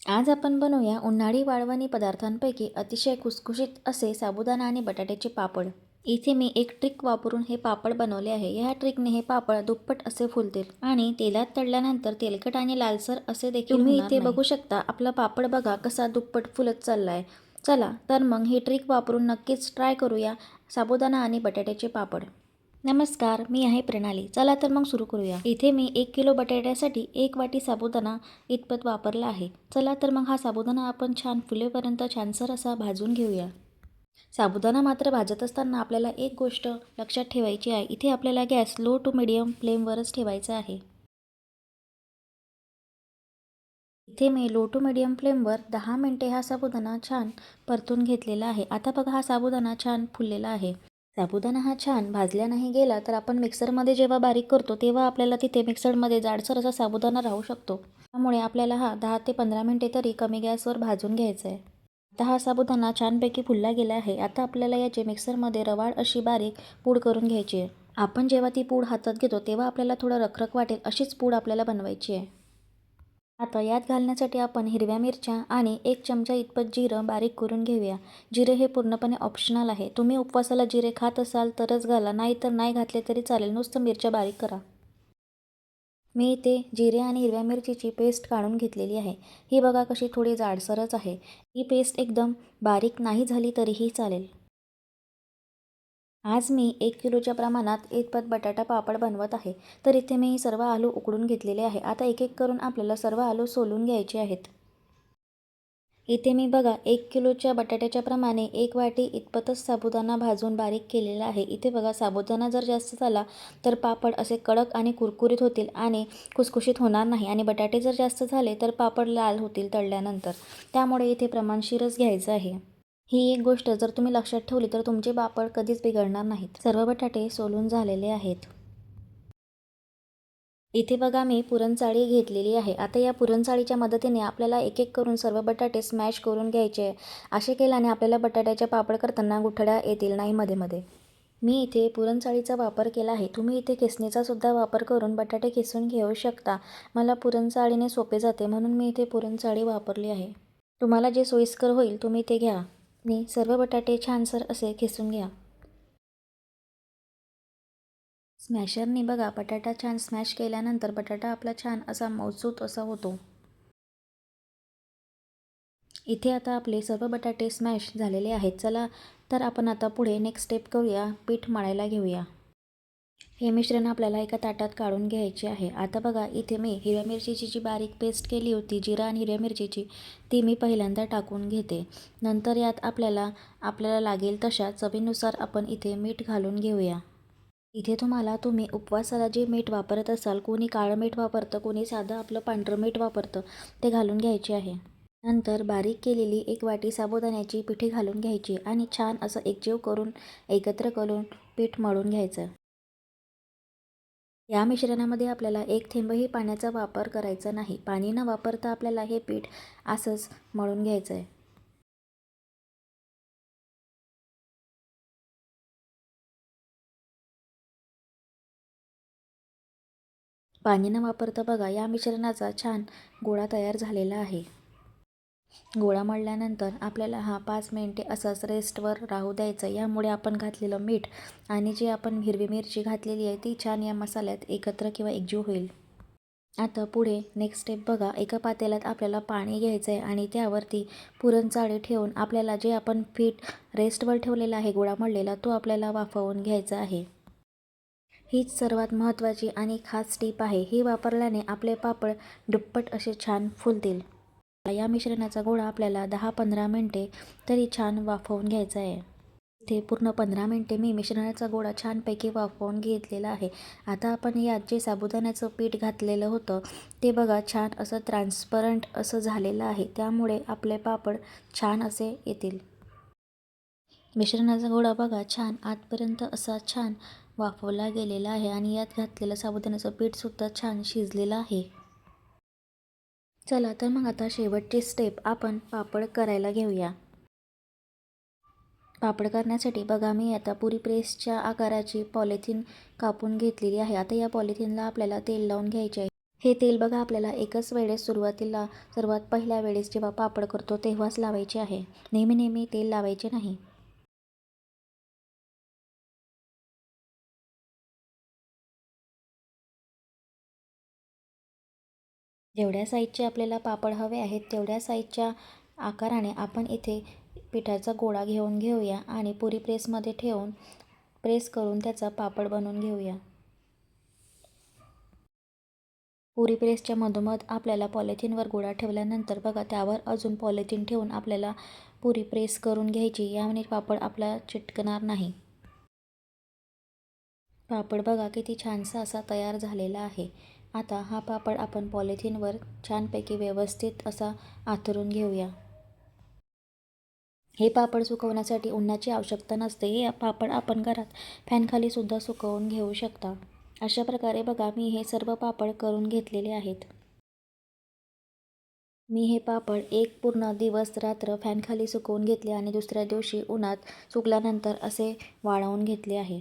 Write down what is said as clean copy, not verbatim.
आज आपण बनवूया उन्हाळी वाळवणी पदार्थांपैकी अतिशय खुसखुशीत असे साबुदाणा आणि बटाट्याचे पापड. इथे मी एक ट्रिक वापरून हे पापड बनवले आहे. या ट्रिकने हे पापड दुप्पट असे फुलतील आणि तेलात तळल्यानंतर तेलकट आणि लालसर असे देखील तुम्ही इथे बघू शकता. आपला पापड बघा कसा दुप्पट फुलत चाललाय. चला तर मग ही ट्रिक वापरून नक्कीच ट्राय करूया साबुदाणा आणि बटाट्याचे पापड. नमस्कार, मी आहे प्रणाली. चला तर मग सुरू करूया. इथे मी 1 किलो बटाट्यासाठी 1 वाटी साबुदाणा इतपत वापरला आहे. चला तर मग हा साबुदाणा आपण छान फुलेपर्यंत छानसर असा भाजून घेऊया. साबुदाणा मात्र भाजत असताना आपल्याला एक गोष्ट लक्षात ठेवायची आहे. इथे आपल्याला गॅस लो टू मिडियम फ्लेमवरच ठेवायचा आहे. इथे मी लो टू मिडियम फ्लेमवर 10 मिनिटे हा साबुदाणा छान परतून घेतलेला आहे. आता बघा हा साबुदाणा छान फुललेला आहे. साबुदाणा हा छान भाजला नाही गेला तर आपण मिक्सरमध्ये जेव्हा बारीक करतो तेव्हा आपल्याला तिथे मिक्सरमध्ये जाडसर असा साबुदाणा राहू शकतो. त्यामुळे आपल्याला हा 10 ते 15 मिनिटे तरी कमी गॅसवर भाजून घ्यायचा आहे. आता हा साबुदाणा छानपैकी फुलला गेला आहे. आता आपल्याला याचे मिक्सरमध्ये रवाळ अशी बारीक पूड करून घ्यायची आहे. आपण जेव्हा ती पूड हातात घेतो तेव्हा आपल्याला थोडं रखरख वाटेल अशीच पूड आपल्याला बनवायची आहे. आता यात घालण्यासाठी आपण हिरव्या मिरच्या आणि 1 चमचा इतपत जिरं बारीक करून घेऊया. जिरे हे पूर्णपणे ऑप्शनल आहे. तुम्ही उपवासाला जिरे खात असाल तरच घाला, नाहीतर नाही घातले तरी चालेल. नुसतं मिरच्या बारीक करा. मी इथे जिरे आणि हिरव्या मिरचीची पेस्ट काढून घेतलेली आहे. ही बघा कशी थोडी जाडसरच आहे. ही पेस्ट एकदम बारीक नाही झाली तरीही चालेल. आज मी 1 किलोच्या प्रमाणात इतपत बटाटा पापड बनवत आहे. तर इथे मी सर्व आलू उकडून घेतलेले आहे. आता एक एक करून आपल्याला सर्व आलू सोलून घ्यायचे आहेत. इथे मी बघा 1 किलोच्या बटाट्याच्या प्रमाणे 1 वाटी इतपतच साबुदाणा भाजून बारीक केलेला आहे. इथे बघा साबुदाणा जर जास्त झाला तर पापड असे कडक आणि कुरकुरीत होतील आणि खुसखुशीत होणार नाही आणि बटाटे जर जास्त झाले तर पापड लाल होतील तळल्यानंतर. त्यामुळे इथे प्रमाणशीरच घ्यायचं आहे. ही एक गोष्ट जर तुम्ही लक्षात ठेवली तर तुमचे पापड कधीच बिघडणार नाहीत. सर्व बटाटे सोलून झालेले आहेत. इथे बघा मी पुरणचाळी घेतलेली आहे. आता या पुरणचाळीच्या मदतीने आपल्याला एक एक करून सर्व बटाटे स्मॅश करून घ्यायचे आहे. असे केल्याने आपल्याला बटाट्याचे पापड करताना गुठळ्या येतील नाही मध्ये. मी इथे पुरणचाळीचा वापर केला आहे. तुम्ही इथे किसणीचा सुद्धा वापर करून बटाटे किसून घेऊ शकता. मला पुरणचाळीने सोपे जाते म्हणून मी इथे पुरणचाळी वापरली आहे. तुम्हाला जे सोयीस्कर होईल तुम्ही ते घ्या आणि सर्व बटाटे छानसर असे किसून घ्या. स्मॅशरने बघा बटाटा छान स्मॅश केल्यानंतर बटाटा आपला छान असा मऊसूत असा होतो. इथे आता आपले सर्व बटाटे स्मॅश झालेले आहेत. चला तर आपण आता पुढे नेक्स्ट स्टेप करूया. पीठ मळायला घेऊया. हे मिश्रण आपल्याला एका ताटात काढून घ्यायचे आहे. आता बघा इथे मी हिरव्या मिरचीची जी बारीक पेस्ट केली होती जिरा आणि हिरव्या मिरचीची ती मी पहिल्यांदा टाकून घेते. नंतर यात आपल्याला लागेल तशा चवीनुसार आपण इथे मीठ घालून घेऊया. इथे तुम्ही उपवासाला जे मीठ वापरत असाल, कोणी काळं मीठ वापरतं, कोणी साधं आपलं पांढरं मीठ वापरतं, ते घालून घ्यायचे आहे. नंतर बारीक केलेली 1 वाटी साबुदाण्याची पिठी घालून घ्यायची आणि छान असं एकजीव करून एकत्र करून पीठ मळून घ्यायचं. या मिश्रणामध्ये आपल्याला एक थेंबही पाण्याचा वापर करायचा नाही. पाणी न वापरता आपल्याला हे पीठ असंच मळून घ्यायचं आहे. पाणी न वापरता बघा या मिश्रणाचा छान गोळा तयार झालेला आहे. गोळा मळल्यानंतर आपल्याला हा 5 मिनिटे असाच रेस्टवर राहू द्यायचा. यामुळे आपण घातलेलं मीठ आणि जे आपण हिरवी मिरची घातलेली आहे ती छान या मसाल्यात एकत्र किंवा एकजीव होईल. आता पुढे नेक्स्ट स्टेप बघा. एका पातेल्यात आपल्याला पाणी घ्यायचं आहे आणि त्यावरती पुरणचाळी ठेवून आपल्याला जे आपण पीठ रेस्टवर ठेवलेला आहे गोळा मळलेला तो आपल्याला वाफवून घ्यायचा आहे. हीच सर्वात महत्त्वाची आणि खास टीप आहे. ही वापरल्याने आपले पापड दुप्पट असे छान फुलतील. या मिश्रणाचा गोळा आपल्याला 10-15 मिनिटे तरी छान वाफवून घ्यायचा आहे. इथे पूर्ण 15 मिनिटे मी मिश्रणाचा गोळा छानपैकी वाफवून घेतलेला आहे. आता आपण यात जे साबुदाण्याचं पीठ घातलेलं होतं ते बघा छान असं ट्रान्सपरंट असं झालेलं आहे. त्यामुळे आपले पापड छान असे येतील. मिश्रणाचा गोळा बघा छान आतपर्यंत असा छान वाफवला गेलेला आहे आणि यात घातलेलं साबुदाण्याचं पीठसुद्धा छान शिजलेलं आहे. चला तर मग आता शेवटची स्टेप आपण पापड करायला घेऊया. पापड करण्यासाठी बघा मी आता पुरी प्रेसच्या आकाराची पॉलिथिन कापून घेतलेली आहे. आता या पॉलिथिनला आपल्याला तेल लावून घ्यायचे आहे. हे तेल बघा आपल्याला एकच वेळेस सुरुवातीला सर्वात पहिल्या वेळेस जेव्हा पापड करतो तेव्हाच लावायचे आहे. नेहमी नेहमी तेल लावायचे नाही. जेवढ्या साईजचे आपल्याला पापड हवे आहेत तेवढ्या साईजच्या आकाराने आपण इथे पिठाचा गोळा घेऊया आणि पुरी प्रेसमध्ये ठेवून प्रेस करून त्याचा पापड बनवून घेऊया. पुरी प्रेसच्या मधोमध आपल्याला पॉलिथिनवर गोळा ठेवल्यानंतर बघा त्यावर अजून पॉलिथिन ठेवून आपल्याला पुरी प्रेस करून घ्यायची. याने पापड आपला चिटकणार नाही. पापड बघा किती छानसा असा तयार झालेला आहे. आता हा पापड आपण पॉलिथिनवर छानपैकी व्यवस्थित असा आथरून घेऊया. हे पापड सुकवण्यासाठी उन्हाची आवश्यकता नसते. हे पापड आपण घरात फॅनखाली सुद्धा सुकवून घेऊ शकता. अशा प्रकारे बघा मी हे सर्व पापड करून घेतलेले आहेत. मी हे पापड एक पूर्ण दिवस रात्र फॅनखाली सुकवून घेतले आणि दुसऱ्या दिवशी उन्हात सुकल्यानंतर असे वाळवून घेतले आहे.